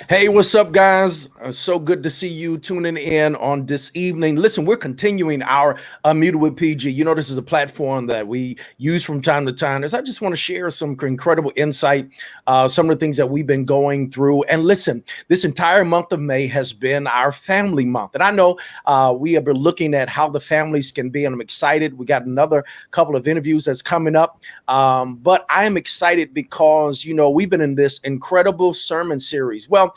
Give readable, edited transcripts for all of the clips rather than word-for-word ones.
Hey, what's up, guys? So good to see you tuning in on this evening. Listen, we're continuing our Unmuted with PG. You know, this is a platform that we use from time to time. As I just want to share some incredible insight, some of the things that we've been going through. And listen, this entire month of May has been our family month. And I know we have been looking at how the families can be, and I'm excited. We got another couple of interviews that's coming up. But I am excited because, you know, we've been in this incredible sermon series. Well,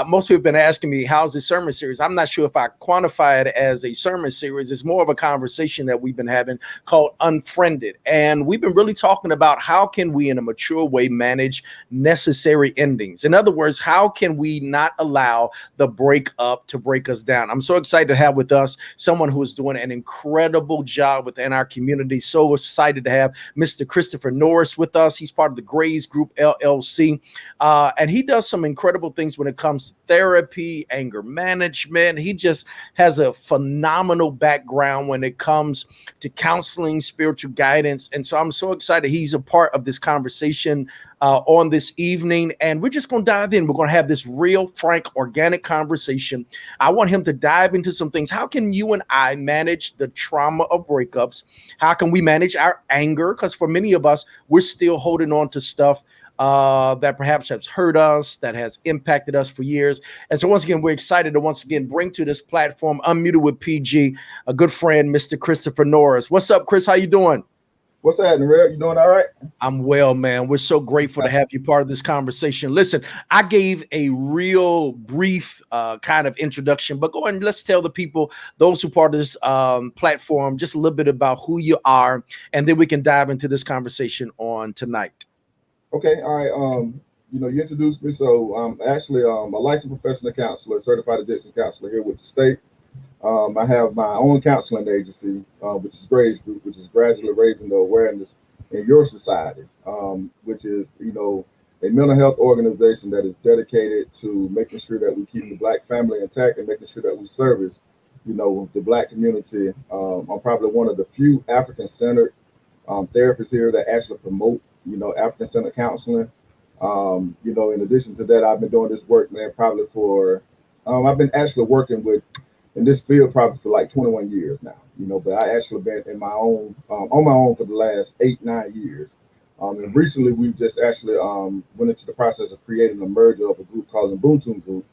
most people have been asking me, how's the sermon series? I'm not sure if I quantify it as a sermon series. It's more of a conversation that we've been having called Unfriended. And we've been really talking about how can we, in a mature way, manage necessary endings. In other words, how can we not allow the breakup to break us down? I'm so excited to have with us someone who is doing an incredible job within our community. So excited to have Mr. Christopher Norris with us. He's part of the Grays Group LLC. And he does some incredible things when it comes to therapy, anger management. He just has a phenomenal background when it comes to counseling, spiritual guidance. And so I'm so excited he's a part of this conversation on this evening. And we're just going to dive in. We're going to have this real, frank, organic conversation. I want him to dive into some things. How can you and I manage the trauma of breakups? How can we manage our anger? Because for many of us, we're still holding on to stuff that perhaps has hurt us, that has impacted us for years. And so once again, we're excited to once again bring to this platform, Unmuted with PG, a good friend, Mr. Christopher Norris. What's up, Chris? How you doing? What's happening, Red? You doing all right? I'm well, man. We're so grateful to have you part of this conversation. Listen, I gave a real brief kind of introduction, but go ahead and let's tell the people, those who are part of this platform, just a little bit about who you are, and then we can dive into this conversation on tonight. Okay, all right. You introduced me, so I'm actually a licensed professional counselor, certified addiction counselor here with the state. I have my own counseling agency, which is Grays Group, which is gradually raising the awareness in your society, which is, a mental health organization that is dedicated to making sure that we keep the Black family intact and making sure that we service, the Black community. I'm probably one of the few African-centered therapists here that actually promote African-centered counseling. In addition to that, I've been doing this work, man, probably I've been actually working in this field probably for like 21 years now, but I actually been on my own for the last 8-9 years. And recently we've just actually went into the process of creating a merger of a group called the Ubuntu Group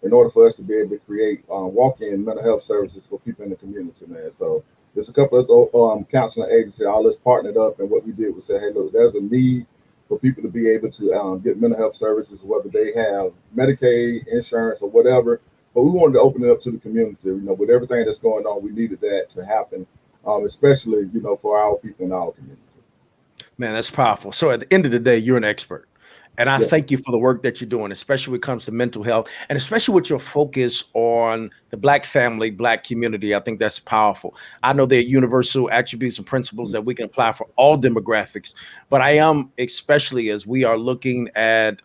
in order for us to be able to create walk-in mental health services for people in the community, man. So there's a couple of counseling agencies, all us partnered up, and what we did was say, hey, look, there's a need for people to be able to get mental health services, whether they have Medicaid, insurance, or whatever. But we wanted to open it up to the community. With everything that's going on, we needed that to happen, especially, for our people in our community. Man, that's powerful. So at the end of the day, you're an expert. And I Yeah. thank you for the work that you're doing, especially when it comes to mental health, and especially with your focus on the Black family, Black community. I think that's powerful. I know there are universal attributes and principles that we can apply for all demographics, but I am, especially as we are looking at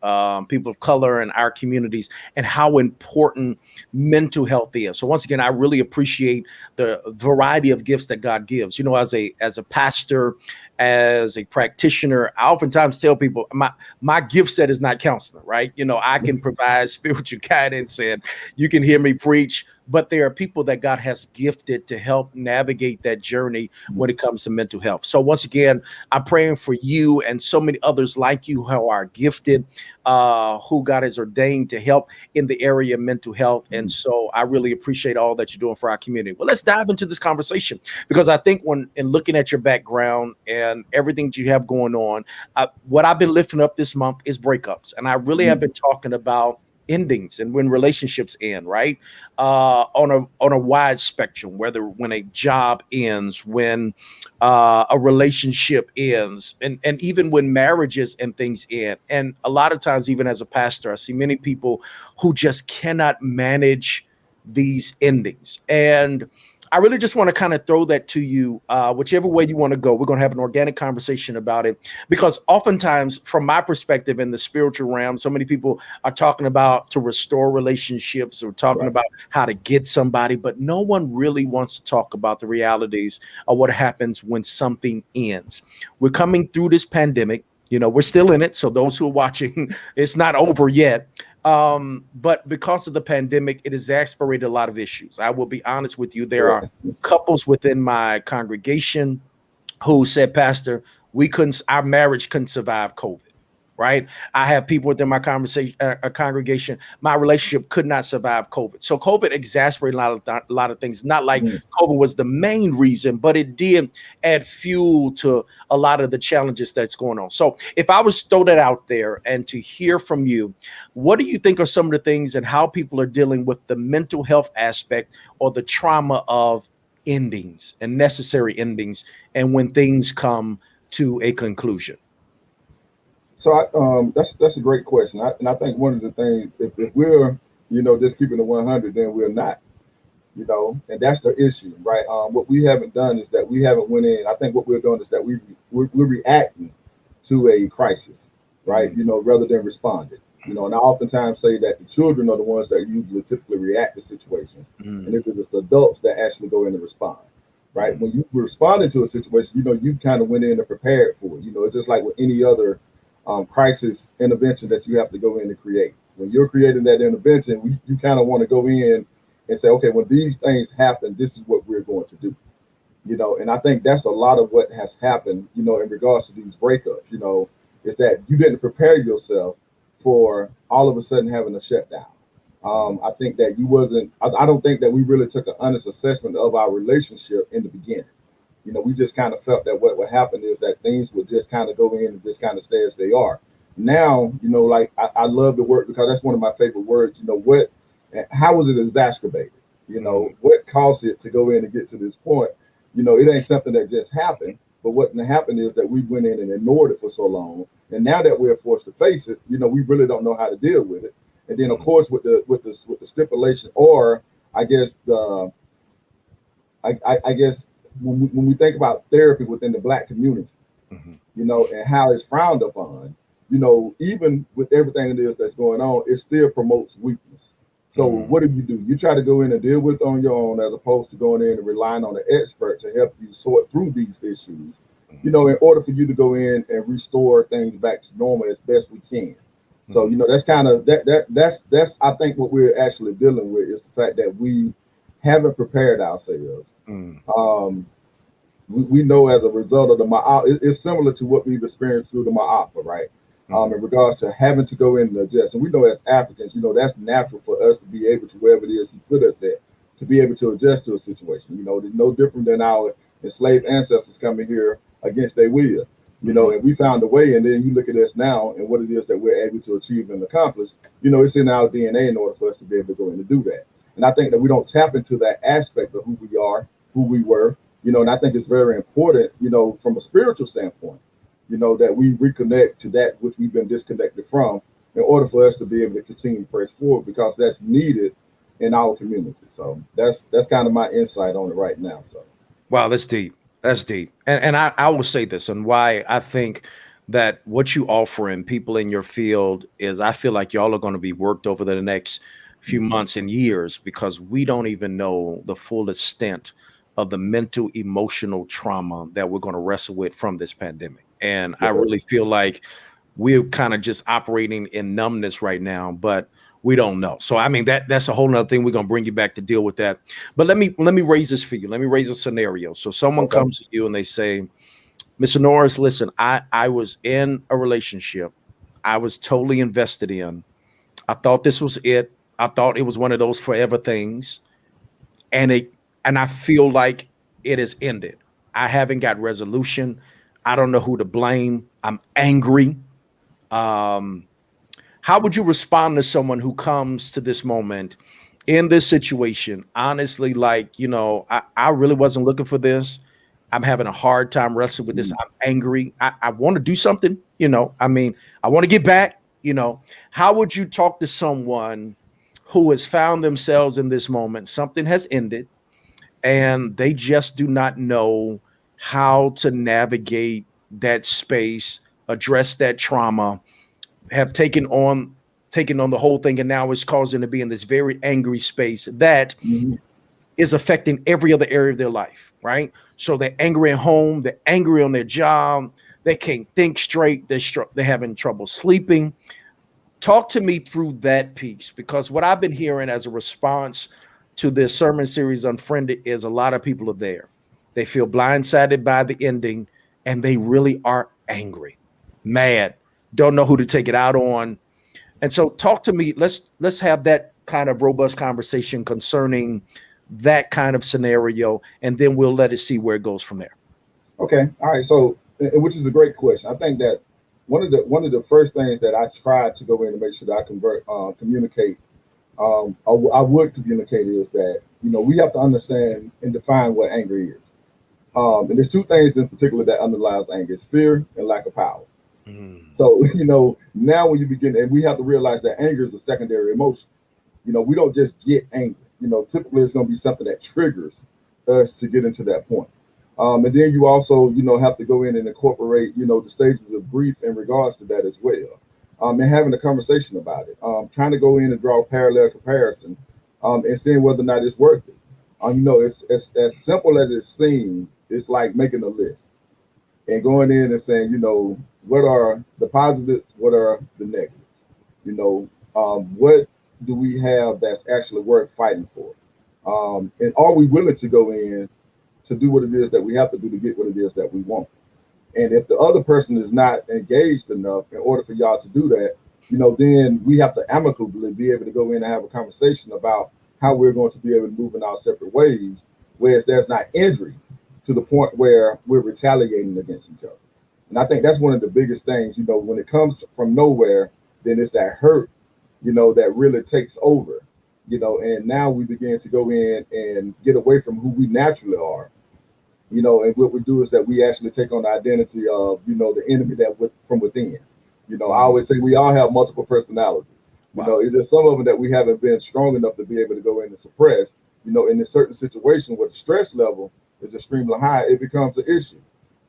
people of color in our communities and how important mental health is. So once again, I really appreciate the variety of gifts that God gives. As a pastor, as a practitioner, I oftentimes tell people my gift set is not counseling, right? I can provide spiritual guidance and you can hear me preach, but there are people that God has gifted to help navigate that journey when it comes to mental health. So once again, I'm praying for you and so many others like you who are gifted, who God has ordained to help in the area of mental health. And so I really appreciate all that you're doing for our community. Well, let's dive into this conversation, because I think in looking at your background and everything that you have going on, what I've been lifting up this month is breakups. And I really have been talking about endings and when relationships end, right? On a wide spectrum, when a job ends, when a relationship ends, and even when marriages and things end. And a lot of times, even as a pastor, I see many people who just cannot manage these endings. And I really just want to kind of throw that to you, whichever way you want to go. We're going to have an organic conversation about it, because oftentimes, from my perspective in the spiritual realm, so many people are talking about to restore relationships or talking about how to get somebody, but no one really wants to talk about the realities of what happens when something ends. We're coming through this pandemic. We're still in it. So those who are watching, it's not over yet. But because of the pandemic, it exasperated a lot of issues. I will be honest with you. There are Correct. couples within my congregation who said, Pastor, our marriage couldn't survive COVID. Right. I have people within my congregation. My relationship could not survive COVID. So COVID exacerbated a lot of things. Not like Mhm. COVID was the main reason, but it did add fuel to a lot of the challenges that's going on. So if I was to throw that out there and to hear from you, what do you think are some of the things and how people are dealing with the mental health aspect or the trauma of endings and necessary endings and when things come to a conclusion? So that's a great question. And I think one of the things, if we're, just keeping the 100, then we're not, and that's the issue, right? What we haven't done is that we haven't went in. I think what we're doing is that we're reacting to a crisis, right? Rather than responding. And I oftentimes say that the children are the ones that usually typically react to situations, and it's the adults that actually go in and respond, right? When you responded to a situation, you kind of went in and prepared for it. It's just like with any other crisis intervention that you have to go in and create. When you're creating that intervention, you kind of want to go in and say, okay, when these things happen, this is what we're going to do. And I think that's a lot of what has happened, in regards to these breakups, is that you didn't prepare yourself for all of a sudden having a shutdown. I think that I don't think that we really took an honest assessment of our relationship in the beginning. We just kind of felt that what would happen is that things would just kind of go in and just kind of stay as they are. Now, like I love the word because that's one of my favorite words. How was it exacerbated? What caused it to go in and get to this point? It ain't something that just happened, but what happened is that we went in and ignored it for so long. And now that we're forced to face it, we really don't know how to deal with it. And then of course with the stipulation, or I guess I guess when we think about therapy within the Black community, Mhm. and how it's frowned upon, even with everything it is that's going on, it still promotes weakness. So what do? You try to go in and deal with it on your own as opposed to going in and relying on an expert to help you sort through these issues, in order for you to go in and restore things back to normal as best we can. So, that's kind of that's I think what we're actually dealing with is the fact that we haven't prepared ourselves. We know as a result of the it's similar to what we've experienced through the Ma'afa, right? In regards to having to go in and adjust. And we know as Africans, that's natural for us to be able to, wherever it is you put us at, to be able to adjust to a situation. It's no different than our enslaved ancestors coming here against their will, and we found a way. And then you look at us now and what it is that we're able to achieve and accomplish, it's in our DNA in order for us to be able to go in and do that. And I think that we don't tap into that aspect of who we are, who we were, and I think it's very important, from a spiritual standpoint, that we reconnect to that which we've been disconnected from in order for us to be able to continue to press forward because that's needed in our community. So that's kind of my insight on it right now. So Wow, that's deep. That's deep. And I will say this and why I think that what you offer in people in your field is I feel like y'all are going to be worked over the next few months and years because we don't even know the full extent of the mental, emotional trauma that we're going to wrestle with from this pandemic. And I really feel like we're kind of just operating in numbness right now, but we don't know. So I mean that's a whole nother thing. We're gonna bring you back to deal with that. But let me raise this for you. Let me raise a scenario. So someone comes to you and they say, Mr. Norris, listen, I was in a relationship. I was totally invested in. I thought this was it. I thought it was one of those forever things. And I feel like it has ended. I haven't got resolution. I don't know who to blame. I'm angry. Um, how would you respond to someone who comes to this moment in this situation? Honestly, like, I really wasn't looking for this. I'm having a hard time wrestling with this. I'm angry. I want to do something, I mean, I want to get back, How would you talk to someone who has found themselves in this moment? Something has ended and they just do not know how to navigate that space, address that trauma, have taken on the whole thing, and now it's causing them to be in this very angry space that is affecting every other area of their life, right? So they're angry at home, they're angry on their job, they can't think straight, they're having trouble sleeping. talk to me through that piece, because what I've been hearing as a response to this sermon series Unfriended is a lot of people are there. They feel blindsided by the ending, and they really are angry, mad, don't know who to take it out on. And so talk to me. Let's have that kind of robust conversation concerning that kind of scenario, and then we'll let it see where it goes from there. Okay. All right. So, which is a great question. I think that one of the first things that I try to go in to make sure that I communicate, I would communicate is that, we have to understand and define what anger is. And there's two things in particular that underlies anger: it's fear and lack of power. So, now when you begin, and we have to realize that anger is a secondary emotion. We don't just get angry. Typically it's going to be something that triggers us to get into that point. And then you also, have to go in and incorporate, the stages of grief in regards to that as well. And having a conversation about it, trying to go in and draw a parallel comparison, and seeing whether or not it's worth it. It's as simple as it seems. It's like making a list and going in and saying, what are the positives? What are the negatives? What do we have that's actually worth fighting for? And are we willing to go in to do what it is that we have to do to get what it is that we want? And if the other person is not engaged enough in order for y'all to do that, then we have to amicably be able to go in and have a conversation about how we're going to be able to move in our separate ways, whereas there's not injury to the point where we're retaliating against each other. And I think that's one of the biggest things, when it comes from nowhere, then it's that hurt, that really takes over, and now we begin to go in and get away from who we naturally are, and what we do is that we actually take on the identity of, the enemy from within. I always say we all have multiple personalities. Wow. It's just some of them that we haven't been strong enough to be able to go in and suppress. In a certain situation where the stress level is extremely high, it becomes an issue.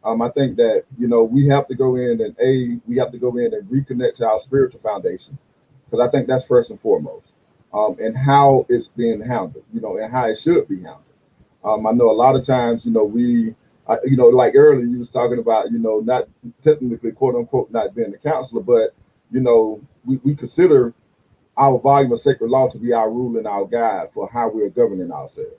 I think that, we have to go in and we have to go in and reconnect to our spiritual foundation, because I think that's first and foremost, and how it's being handled, and how it should be handled. I know a lot of times, like earlier you was talking about, not technically, quote unquote, not being a counselor, but, we consider our volume of sacred law to be our rule and our guide for how we're governing ourselves.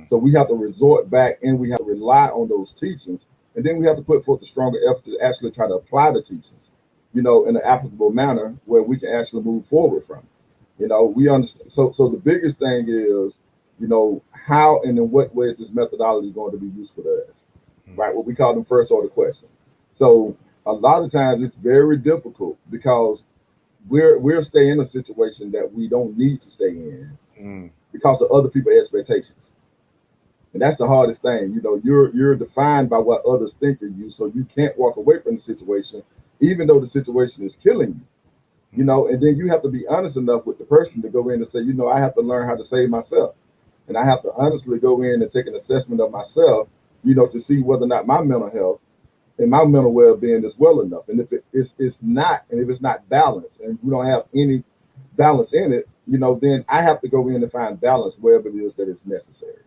So we have to resort back and we have to rely on those teachings. And then we have to put forth a stronger effort to actually try to apply the teachings, in an applicable manner where we can actually move forward from it. We understand. So the biggest thing is, how and in what way is this methodology going to be useful to us, right? What we call them first order questions. So a lot of times it's very difficult because we're staying in a situation that we don't need to stay in because of other people's expectations. And that's the hardest thing. You're defined by what others think of you, so you can't walk away from the situation, even though the situation is killing you. And then you have to be honest enough with the person to go in and say, I have to learn how to save myself. And I have to honestly go in and take an assessment of myself, to see whether or not my mental health and my mental well-being is well enough. And if it's not, and if it's not balanced, and we don't have any balance in it, then I have to go in and find balance wherever it is that is necessary.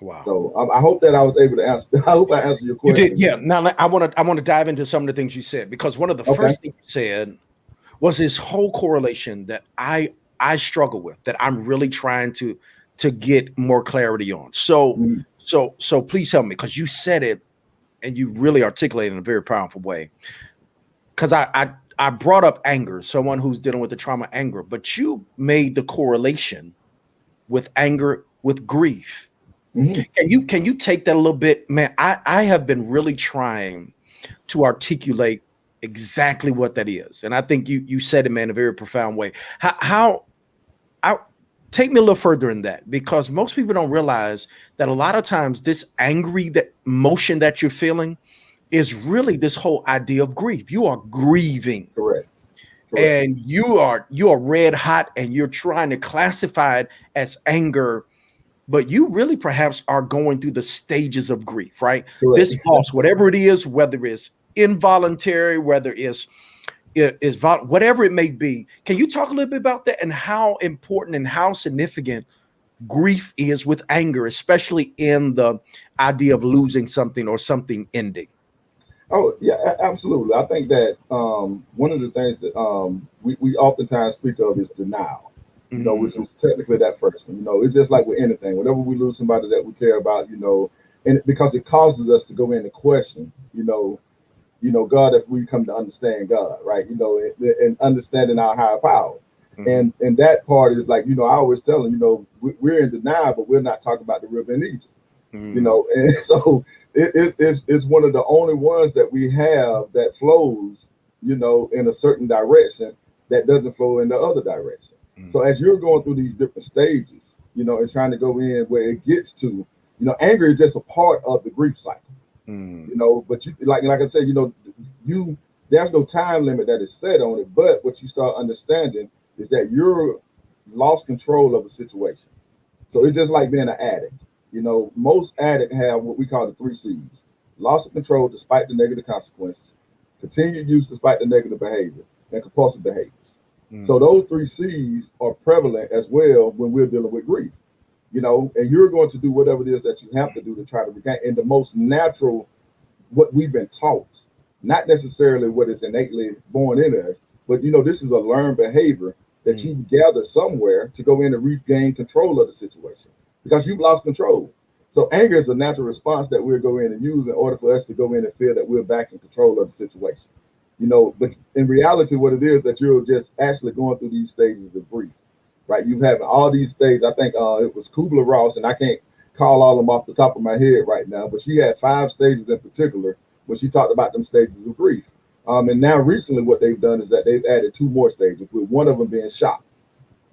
Wow. So I hope that I was able to answer. I hope I answered your question. You did, yeah. Now I want to dive into some of the things you said, because one of the first things you said was this whole correlation that I struggle with, that I'm really trying to get more clarity on. So so please help me, because you said it and you really articulated in a very powerful way. Because I brought up anger, someone who's dealing with the trauma anger, but you made the correlation with anger with grief. Can you take that a little bit, man? I have been really trying to articulate exactly what that is, and I think you said it, man, in a very profound way. How take me a little further in that, because most people don't realize that a lot of times this angry, that emotion that you're feeling, is really this whole idea of grief. You are grieving, Correct. and you are red hot, and you're trying to classify it as anger. But you really perhaps are going through the stages of grief, right? Correct. This loss, whatever it is, whether it's involuntary, whether it's whatever it may be. Can you talk a little bit about that and how important and how significant grief is with anger, especially in the idea of losing something or something ending? Oh yeah, absolutely. I think that one of the things that we oftentimes speak of is denial. Which Mm, is technically that first one. It's just like with anything. Whenever we lose somebody that we care about, and because it causes us to go in and question, God, if we come to understand God, right? And understanding our higher power. mm, And that part is like, I always tell them, we're in denial, but we're not talking about the river in Egypt. mm, And so it's one of the only ones that we have that flows, in a certain direction that doesn't flow in the other direction. So mm, as you're going through these different stages, and trying to go in where it gets to, anger is just a part of the grief cycle. mm, But you like I said, you there's no time limit that is set on it. But what you start understanding is that you're lost control of a situation. So it's just like being an addict. Most addicts have what we call the three C's: loss of control despite the negative consequences, continued use despite the negative behavior, and compulsive behaviors. So mm, those three C's are prevalent as well when we're dealing with grief. And you're going to do whatever it is that you have to do to try to regain in the most natural, what we've been taught, not necessarily what is innately born in us, but this is a learned behavior that mm. you gather somewhere to go in and regain control of the situation because you've lost control. So anger is a natural response that we'll go in and use in order for us to go in and feel that we're back in control of the situation. But in reality, what it is that you're just actually going through these stages of grief, right? You have all these stages. I think it was Kubler Ross, and I can't call all of them off the top of my head right now, but she had 5 stages in particular when she talked about them stages of grief. And now recently, what they've done is that they've added 2 more stages, with one of them being shock.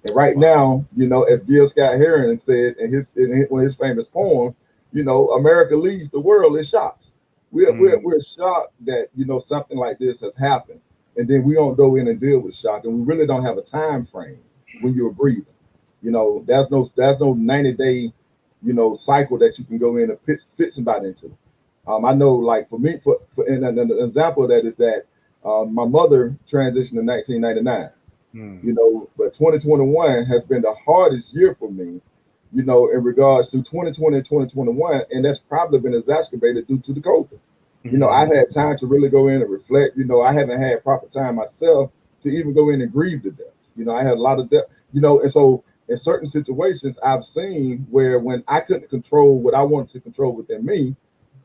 And right Wow. now, as Gil Scott Heron said in one of his famous poems, America leads the world in shocks. Mm, We're shocked that something like this has happened, and then we don't go in and deal with shock, and we really don't have a time frame when you're grieving. There's no 90-day cycle that you can go in and fit somebody into. I know, like for me, for an example of that is that my mother transitioned in 1999. mm, But 2021 has been the hardest year for me, in regards to 2020 and 2021, and that's probably been exacerbated due to the COVID. I've mhm, had time to really go in and reflect. I haven't had proper time myself to even go in and grieve the death. I had a lot of death, and so in certain situations, I've seen where when I couldn't control what I wanted to control within me,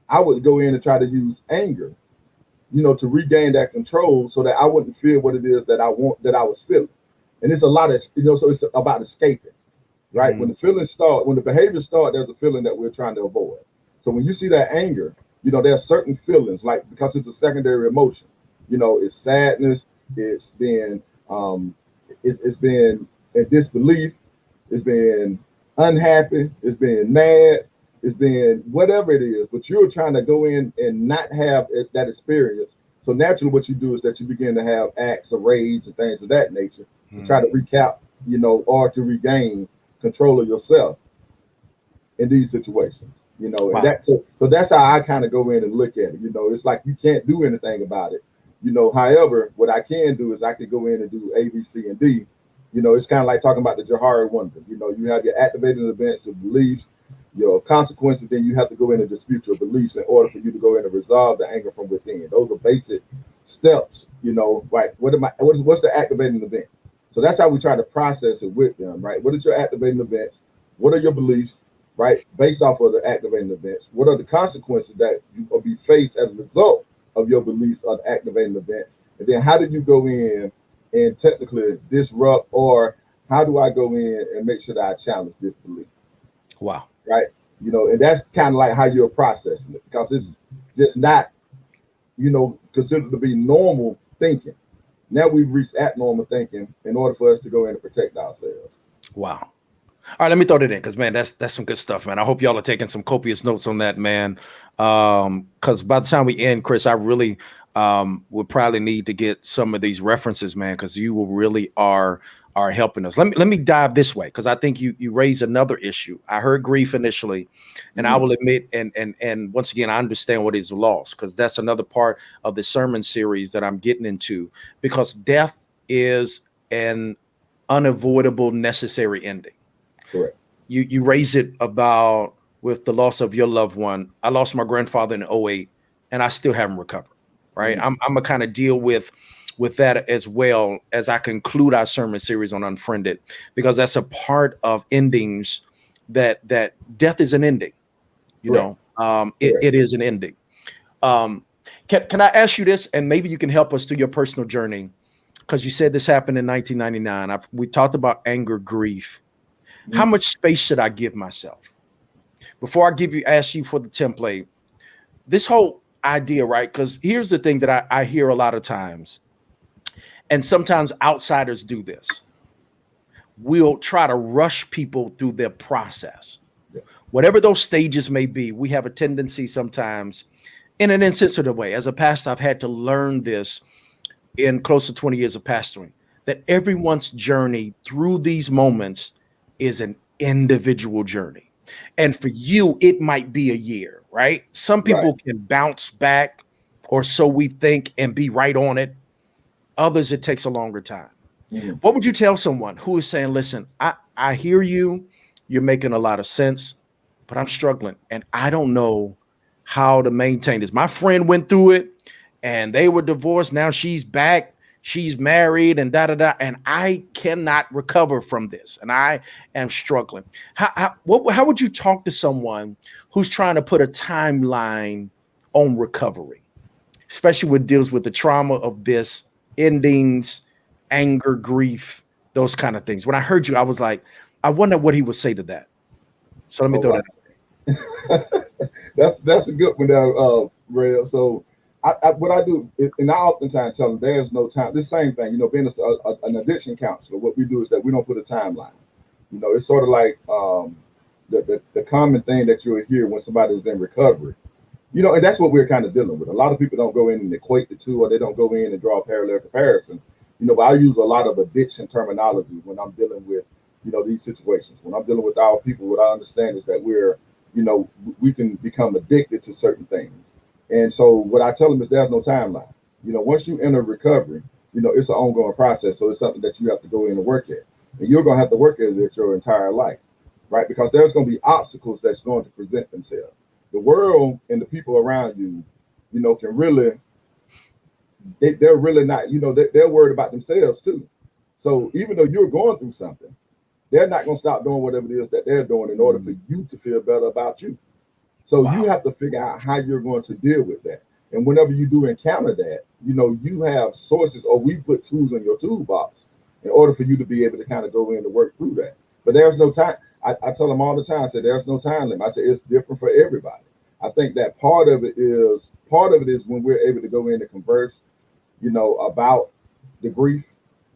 I would go in and try to use anger, to regain that control so that I wouldn't feel what it is that I was feeling. And it's a lot of, so it's about escaping, right? When mm, the feelings start, when the behaviors start, there's a feeling that we're trying to avoid. So when you see that anger, there's certain feelings, like, because it's a secondary emotion, it's sadness, it's being, it's been in disbelief, it's been unhappy, it's been mad, it's been whatever it is, but you're trying to go in and not have that experience. So naturally, what you do is that you begin to have acts of rage and things of that nature to try to mm. recap, or to regain control of yourself in these situations. And Wow. so that's how I kind of go in and look at it. It's like you can't do anything about it. However, what I can do is I can go in and do A, B, C, and D. It's kind of like talking about the Johari Wonder. You have your activating events of beliefs, your consequences, then you have to go in and dispute your beliefs in order for you to go in and resolve the anger from within. Those are basic steps, right? What's the activating event? So that's how we try to process it with them, right? What is your activating events? What are your beliefs, right? Based off of the activating events. What are the consequences that you will be faced as a result of your beliefs or the activating events? And then how do you go in and technically disrupt, or how do I go in and make sure that I challenge this belief? Wow. Right? And that's kind of like how you're processing it, because it's just not, considered to be normal thinking. Now we've reached abnormal thinking in order for us to go in and protect ourselves. Wow. All right, let me throw that in because, man, that's some good stuff, man. I hope y'all are taking some copious notes on that, man. Because by the time we end, Chris, I really would probably need to get some of these references, man, because you will really are helping us. Let me dive this way, because I think you raise another issue. I heard grief initially, and I Mm, will admit, and once again, I understand what is loss, because that's another part of the sermon series that I'm getting into, because death is an unavoidable, necessary ending. correct. You raise it about with the loss of your loved one. I lost my grandfather in '08, and I still haven't recovered. right? I'm gonna kind of deal with that as well as I conclude our sermon series on Unfriended, because that's a part of endings, that death is an ending. You Correct. know, it is an ending. Can I ask you this, and maybe you can help us through your personal journey, because you said this happened in 1999. We talked about anger, grief. How much space should I give myself before I ask you for the template? This whole idea, right? Because here's the thing that I hear a lot of times, and sometimes outsiders do this. We'll try to rush people through their process. Whatever those stages may be, we have a tendency sometimes, in an insensitive way. As a pastor, I've had to learn this in close to 20 years of pastoring, that everyone's journey through these moments is an individual journey. And for you, it might be a year, right? Some people can bounce back, or so we think, and be right on it. Others, it takes a longer time. What would you tell someone who is saying, listen, I hear you, you're making a lot of sense, but I'm struggling and I don't know how to maintain this. My friend went through it and they were divorced. Now she's back, she's married, and and I cannot recover from this, and I am struggling. How would you talk to someone who's trying to put a timeline on recovery, especially what deals with the trauma of this, endings, anger, grief, those kind of things? When I heard you, I was like, I wonder what he would say to that. So let me throw that out. That's a good one there, Ray. So what I do, and I oftentimes tell them there's no time. The same thing, being an addiction counselor, what we do is that we don't put a timeline. It's sort of like the common thing that you'll hear when somebody is in recovery. And that's what we're kind of dealing with. A lot of people don't go in and equate the two, or they don't go in and draw a parallel comparison. But I use a lot of addiction terminology when I'm dealing with, these situations. When I'm dealing with our people, what I understand is that we can become addicted to certain things. And so what I tell them is there's no timeline. Once you enter recovery, it's an ongoing process. So it's something that you have to go in and work at. And you're going to have to work at it your entire life, right? Because there's going to be obstacles that's going to present themselves. The world and the people around you, can really, they're really not, they're worried about themselves too. So even though you're going through something, they're not going to stop doing whatever it is that they're doing in order for you to feel better about you. So you have to figure out how you're going to deal with that. And whenever you do encounter that, you have sources, or we put tools in your toolbox in order for you to be able to kind of go in and work through that. But there's no time. I tell them all the time, I say, there's no time limit. I say, it's different for everybody. I think that part of it is when we're able to go in and converse, about the grief,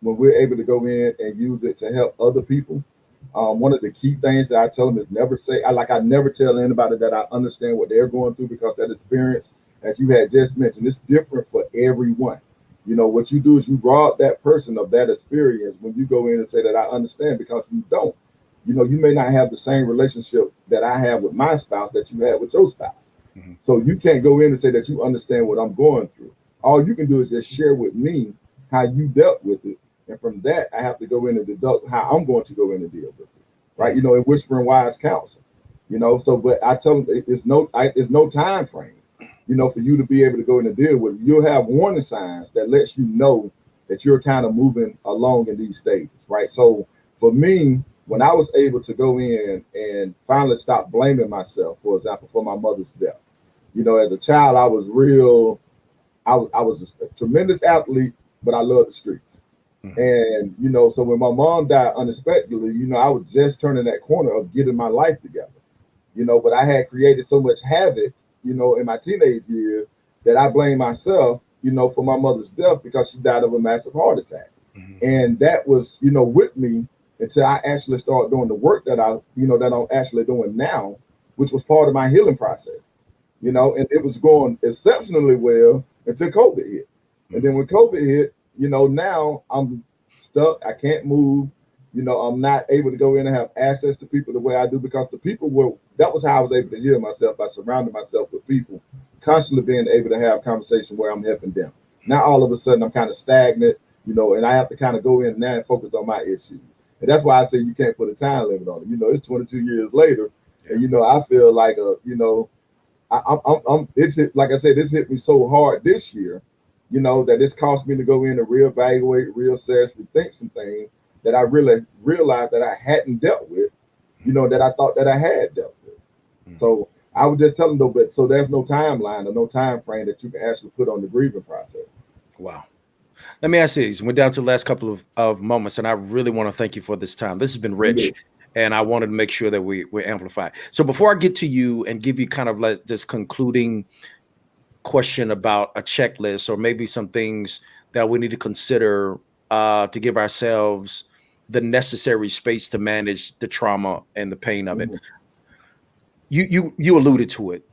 when we're able to go in and use it to help other people. One of the key things that I tell them is never say, I never tell anybody that I understand what they're going through, because that experience, as you had just mentioned, it's different for everyone. What you do is you rob that person of that experience when you go in and say that I understand, because you don't. You may not have the same relationship that I have with my spouse that you had with your spouse. Mm-hmm. So you can't go in and say that you understand what I'm going through. All you can do is just share with me how you dealt with it. And from that, I have to go in and deduct how I'm going to go in and deal with it. Right. And whispering wise counsel, so, but I tell them it's no time frame, for you to be able to go in and deal with it. You'll have warning signs that lets you know that you're kind of moving along in these stages. Right. So for me, when I was able to go in and finally stop blaming myself, for example, for my mother's death, as a child, I was a tremendous athlete, but I loved the streets. And, so when my mom died unexpectedly, I was just turning that corner of getting my life together, but I had created so much havoc, in my teenage years that I blamed myself, for my mother's death, because she died of a massive heart attack. Mm-hmm. And that was, with me until I actually started doing the work that that I'm actually doing now, which was part of my healing process, and it was going exceptionally well until COVID hit. And then when COVID hit, now I'm stuck. I can't move. I'm not able to go in and have access to people the way I do, because the people that was how I was able to heal myself, by surrounding myself with people, constantly being able to have conversation where I'm helping them. Now, all of a sudden, I'm kind of stagnant, and I have to kind of go in now and focus on my issues. And that's why I say you can't put a time limit on it. It's 22 years later, and, I feel like, it's like I said, it's hit me so hard this year, you know, that it's caused me to go in and reevaluate, reassess, rethink some things that I really realized that I hadn't dealt with, you know, that I thought that I had dealt with. Mm-hmm. So I would just tell them though, but so there's no timeline or no time frame that you can actually put on the grieving process. Wow. Let me ask you these. We're down to the last couple of moments, and I really want to thank you for this time. This has been rich, and I wanted to make sure that we amplify. So before I get to you and give you kind of like this concluding question about a checklist or maybe some things that we need to consider to give ourselves the necessary space to manage the trauma and the pain of it. You alluded to it,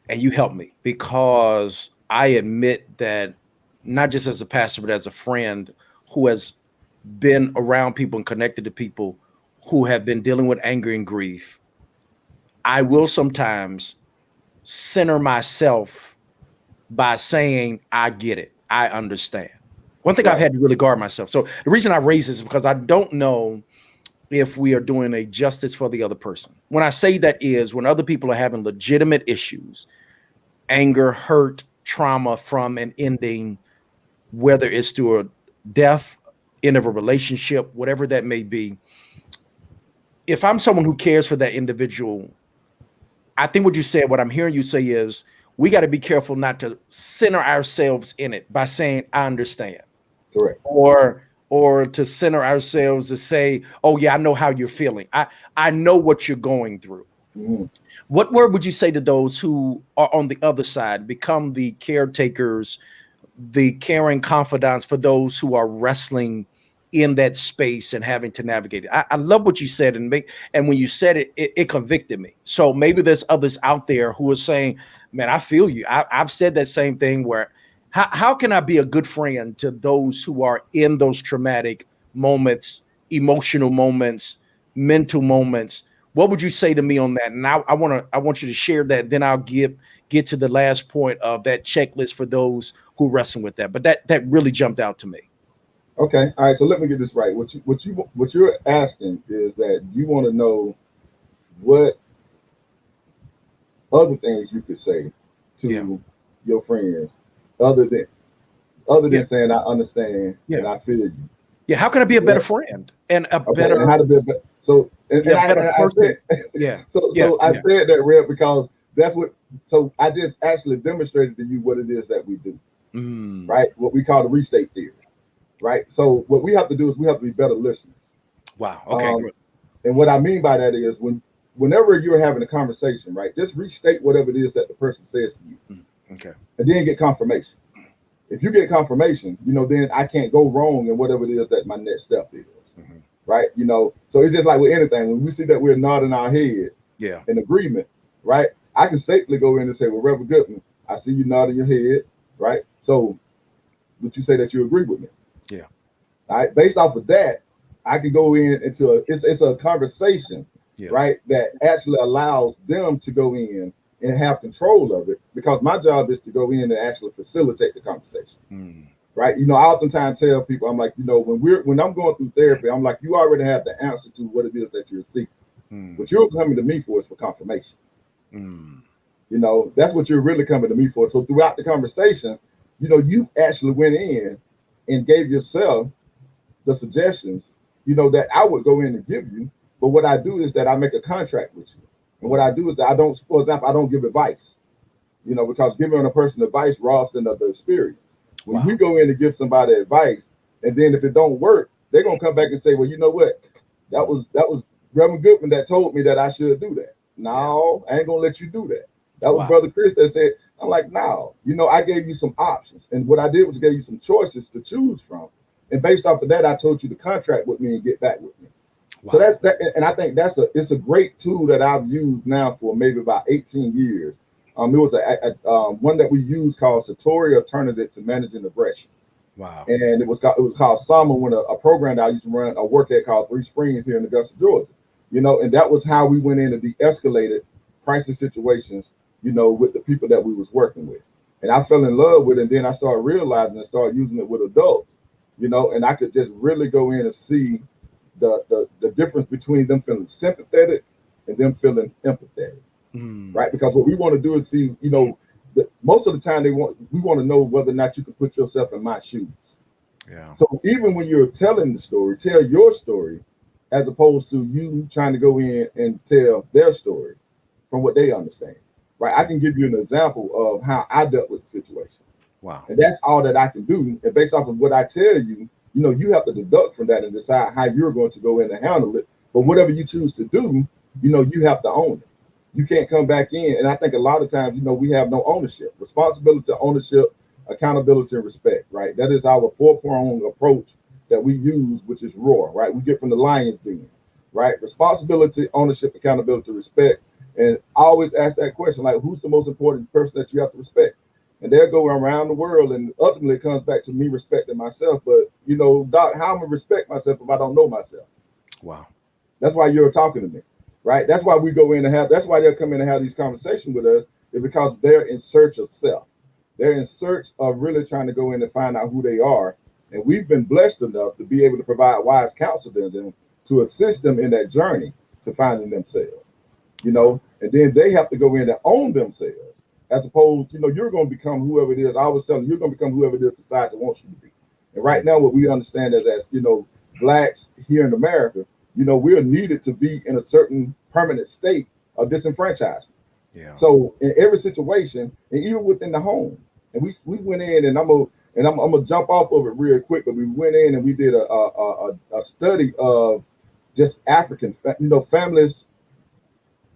and you helped me, because I admit that not just as a pastor, but as a friend who has been around people and connected to people who have been dealing with anger and grief, I will sometimes center myself by saying, I get it, I understand. One thing I've had to really guard myself. So the reason I raise this is because I don't know if we are doing a justice for the other person. When I say that is when other people are having legitimate issues, anger, hurt, trauma from an ending, whether it's through a death, end of a relationship, whatever that may be. If I'm someone who cares for that individual, I think what you said, what I'm hearing you say is, we got to be careful not to center ourselves in it by saying, I understand. Correct. Or to center ourselves to say, oh yeah, I know how you're feeling. I know what you're going through. Mm-hmm. What word would you say to those who are on the other side, become the caretakers, the caring confidants for those who are wrestling in that space and having to navigate it? I love what you said, and when you said it, it convicted me. So maybe there's others out there who are saying, man, I feel you. I've said that same thing, where how can I be a good friend to those who are in those traumatic moments, emotional moments, mental moments? What would you say to me on that? And I want you to share that. Then I'll get to the last point of that checklist for those who wrestle with that. But that really jumped out to me. Okay. All right. So let me get this right. What you're asking is that you want to know what other things you could say to your friends other than saying I understand and I feel you. Yeah. How can I be a better friend and better? And how to be a better, so I said that, Red, because that's what. So I just actually demonstrated to you what it is that we do, right? What we call the restate theory, right? So what we have to do is we have to be better listeners. Wow. Okay. And what I mean by that is whenever you're having a conversation, right, just restate whatever it is that the person says to you. Okay. And then get confirmation. If you get confirmation, you know, then I can't go wrong in whatever it is that my next step is. Right. You know, so it's just like with anything, when we see that we're nodding our heads in agreement, right? I can safely go in and say, well, Reverend Goodman, I see you nodding your head, right? So would you say that you agree with me? Yeah. All right. Based off of that, I can go in into it's a conversation, right, that actually allows them to go in and have control of it, because my job is to go in and actually facilitate the conversation. Right. You know, I oftentimes tell people, I'm like, you know, when I'm going through therapy, I'm like, you already have the answer to what it is that you're seeking. What you're coming to me for is for confirmation. You know, that's what you're really coming to me for. So throughout the conversation, you know, you actually went in and gave yourself the suggestions, you know, that I would go in and give you. But what I do is that I make a contract with you. And what I do is that for example, I don't give advice, you know, because giving a person advice robs them of the experience. When we go in to give somebody advice, and then if it don't work, they're gonna come back and say, well, you know what? That was Reverend Goodman that told me that I should do that. No, I ain't gonna let you do that. That was Brother Chris that said. I'm like, no, you know, I gave you some options, and what I did was gave you some choices to choose from, and based off of that, I told you to contract with me and get back with me. So that, and I think it's a great tool that I've used now for maybe about 18 years. It was one that we used called Satori Alternative to Managing Aggression. Wow. And it was called Summer, when a program that I used to run, a work at called Three Springs here in Augusta, Georgia. You know, and that was how we went in and de-escalated crisis situations, you know, with the people that we was working with. And I fell in love with it, and then I started realizing and started using it with adults, you know, and I could just really go in and see the difference between them feeling sympathetic and them feeling empathetic. right? Because what we want to do is see, you know, most of the time we want to know whether or not you can put yourself in my shoes. Yeah. So even when you're telling the story, tell your story as opposed to you trying to go in and tell their story from what they understand, right? I can give you an example of how I dealt with the situation. Wow. And that's all that I can do. And based off of what I tell you, you know, you have to deduct from that and decide how you're going to go in and handle it. But whatever you choose to do, you know, you have to own it. You can't come back in. And I think a lot of times, you know, we have no ownership, responsibility, ownership, accountability, and respect, right? That is our four-pronged approach that we use, which is ROAR, right? We get from the lion's den, right? Responsibility, ownership, accountability, respect. And I always ask that question, like, who's the most important person that you have to respect? And they'll go around the world, and ultimately it comes back to me respecting myself. But, you know, Doc, how am I gonna respect myself if I don't know myself? Wow. That's why you're talking to me, right? That's why we go in and have, that's why they'll come in and have these conversations with us, is because they're in search of self. They're in search of really trying to go in and find out who they are. And we've been blessed enough to be able to provide wise counsel to them to assist them in that journey to finding themselves, you know, and then they have to go in and own themselves. As opposed, you know, you're going to become whoever it is. I was telling you, you're going to become whoever it is society wants you to be. And right now, what we understand is as, you know, blacks here in America, you know, we're needed to be in a certain permanent state of disenfranchisement. Yeah. So in every situation, and even within the home, and we went in, and I'm gonna jump off of it real quick, but we went in and we did a study of just African, you know, families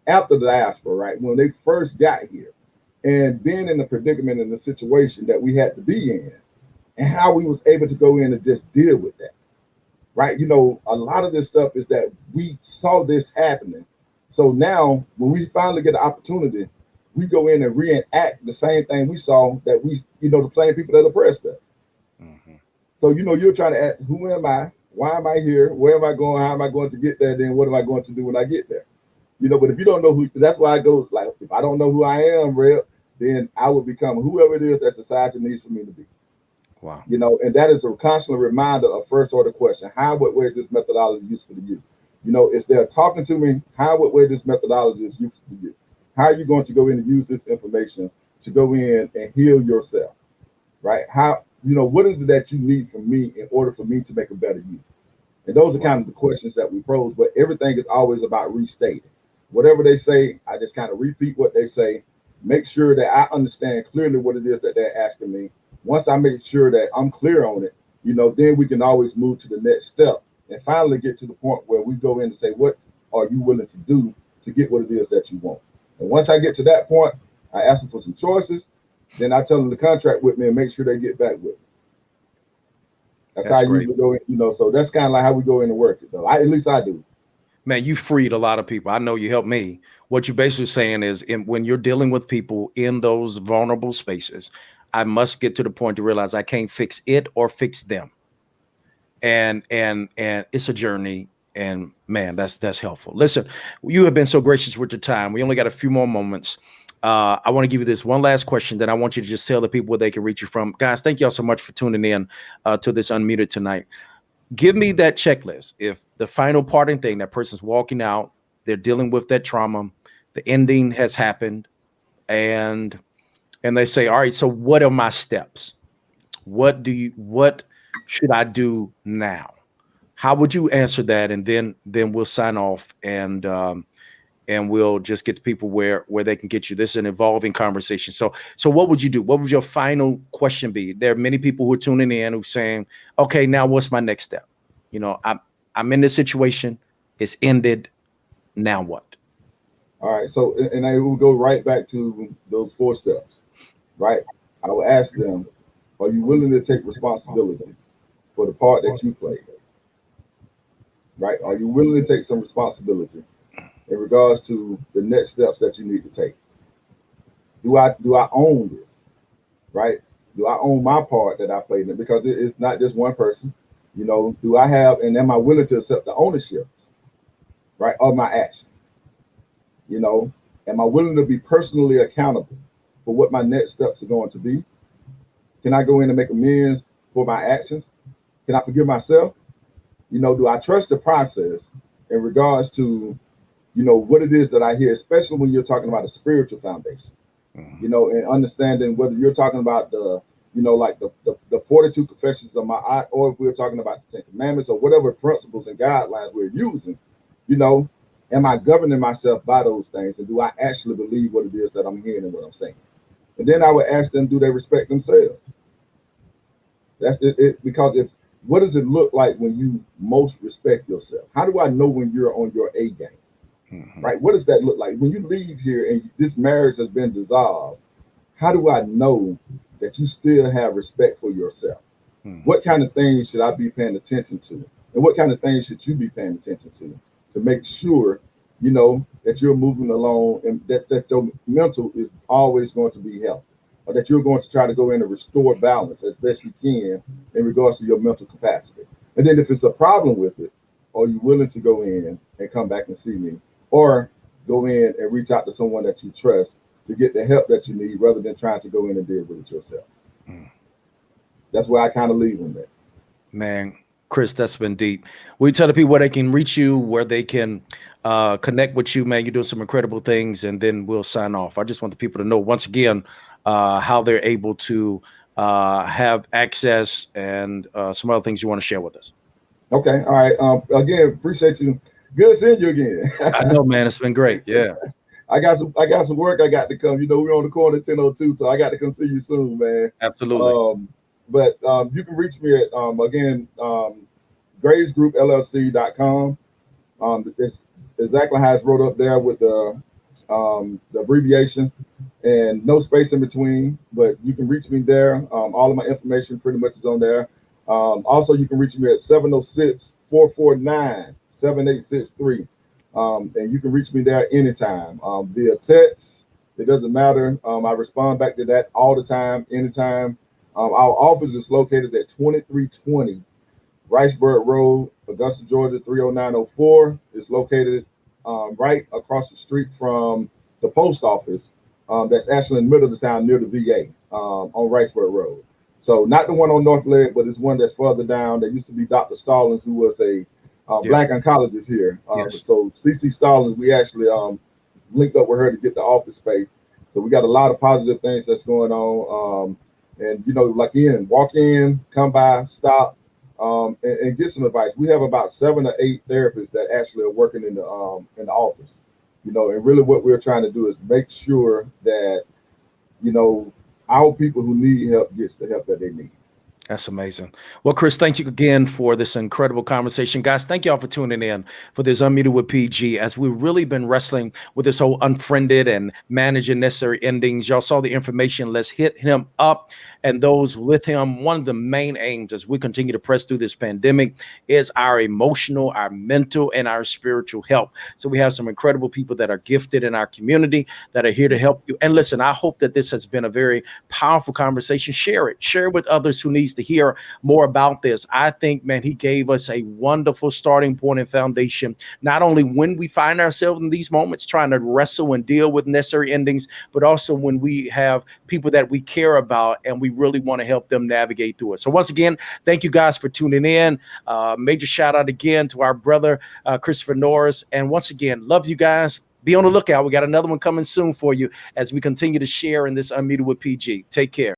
after the diaspora, right? When they first got here, and being in the predicament and the situation that we had to be in, and how we was able to go in and just deal with that, right? You know, a lot of this stuff is that we saw this happening. So now when we finally get the opportunity, we go in and reenact the same thing we saw that we, you know, the same people that oppressed us. Mm-hmm. So, you know, you're trying to ask, who am I? Why am I here? Where am I going? How am I going to get there? Then what am I going to do when I get there? You know, but if you don't know who, that's why I go, like, if I don't know who I am, then I will become whoever it is that society needs for me to be. Wow. You know, and that is a constant reminder of first order question. How, what way is this methodology useful to you? You know, if they're talking to me, how, what way this methodology is useful to you? How are you going to go in and use this information to go in and heal yourself, right? How, you know, what is it that you need from me in order for me to make a better you? And those are kind of the questions that we pose, but everything is always about restating. Whatever they say, I just kind of repeat what they say, make sure that I understand clearly what it is that they're asking me. Once I make sure that I'm clear on it, you know, then we can always move to the next step and finally get to the point where we go in and say, what are you willing to do to get what it is that you want? And once I get to that point, I ask them for some choices. Then I tell them to contract with me and make sure they get back with me. That's how I great. usually go in, you know, so that's kind of like how we go in and work it, though. At least I do. Man, you freed a lot of people. I know you helped me. What you're basically saying is when you're dealing with people in those vulnerable spaces, I must get to the point to realize I can't fix it or fix them. And it's a journey. And man, that's helpful. Listen, you have been so gracious with your time. We only got a few more moments. I want to give you this one last question. Then I want you to just tell the people where they can reach you from. Guys, thank y'all so much for tuning in to this Unmuted tonight. Give me that checklist. If the final parting thing, that person's walking out, they're dealing with that trauma, the ending has happened, and they say, all right, so what are my steps? What should I do now? How would you answer that? And then we'll sign off, and we'll just get to people where they can get you. This is an evolving conversation. So what would you do? What would your final question be? There are many people who are tuning in who are saying, okay, now what's my next step? You know, I'm in this situation. It's ended. Now what? All right. So, and I will go right back to those 4 steps, right? I will ask them, are you willing to take responsibility for the part that you played? Right? Are you willing to take some responsibility in regards to the next steps that you need to take? Do I own this? Right? Do I own my part that I played in it? Because it's not just one person. You know, do I have, and am I willing to accept the ownership, right, of my action? You know, am I willing to be personally accountable for what my next steps are going to be? Can I go in and make amends for my actions? Can I forgive myself? You know, do I trust the process in regards to what it is that I hear, especially when you're talking about a spiritual foundation, and understanding whether you're talking about like the 42 confessions of my eye, or if we're talking about the 10 commandments or whatever principles and guidelines we're using, am I governing myself by those things? And do I actually believe what it is that I'm hearing and what I'm saying? And then I would ask them, do they respect themselves? That's it, because what does it look like when you most respect yourself? How do I know when you're on your A game? Right? What does that look like? When you leave here and this marriage has been dissolved, how do I know that you still have respect for yourself? What kind of things should I be paying attention to? And what kind of things should you be paying attention to make sure, that you're moving along and that your mental is always going to be healthy, or that you're going to try to go in and restore balance as best you can in regards to your mental capacity. And then if it's a problem with it, are you willing to go in and come back and see me, or go in and reach out to someone that you trust to get the help that you need, rather than trying to go in and deal with it yourself? That's where I kind of leave them at. Man, Chris, that's been deep. We tell the people where they can reach you, where they can connect with you, man. You're doing some incredible things, and then we'll sign off. I just want the people to know, once again, how they're able to have access and some other things you want to share with us. Okay. All right. Again, appreciate you. Good seeing you again. I know, man. It's been great. Yeah. I got some work I got to come. We're on the corner at 10:02, so I got to come see you soon, man. Absolutely. But you can reach me at again, gravesgroupllc.com. It's exactly how it's wrote up there with the abbreviation and no space in between. But you can reach me there. All of my information pretty much is on there. Also, you can reach me at 706-449-7863. And you can reach me there anytime, via text. It doesn't matter. I respond back to that all the time, anytime. Our office is located at 2320 Riceburg Road, Augusta, Georgia, 30904. It's located right across the street from the post office. That's actually in the middle of the town near the VA on Riceburg Road. So not the one on North Leg, but it's one that's further down. There used to be Dr. Stallings, who was a Black oncologist here. So CC Stallings, we actually linked up with her to get the office space. So we got a lot of positive things that's going on. And like walk in, come by, stop, and get some advice. We have about 7 or 8 therapists that actually are working in the office. And really what we're trying to do is make sure that our people who need help gets the help that they need. That's amazing. Well, Chris, thank you again for this incredible conversation. Guys, thank y'all for tuning in for this Unmuted with PG, as we've really been wrestling with this whole unfriended and managing necessary endings. Y'all saw the information. Let's hit him up and those with him. One of the main aims as we continue to press through this pandemic is our emotional, our mental, and our spiritual health. So we have some incredible people that are gifted in our community that are here to help you. And listen, I hope that this has been a very powerful conversation. Share it with others who needs to hear more about this. I think, man, he gave us a wonderful starting point and foundation, not only when we find ourselves in these moments trying to wrestle and deal with necessary endings, but also when we have people that we care about and we really want to help them navigate through it. So once again, thank you guys for tuning in. Major shout out again to our brother, Christopher Norris. And once again, love you guys. Be on the lookout. We got another one coming soon for you as we continue to share in this Unmuted with PG. Take care.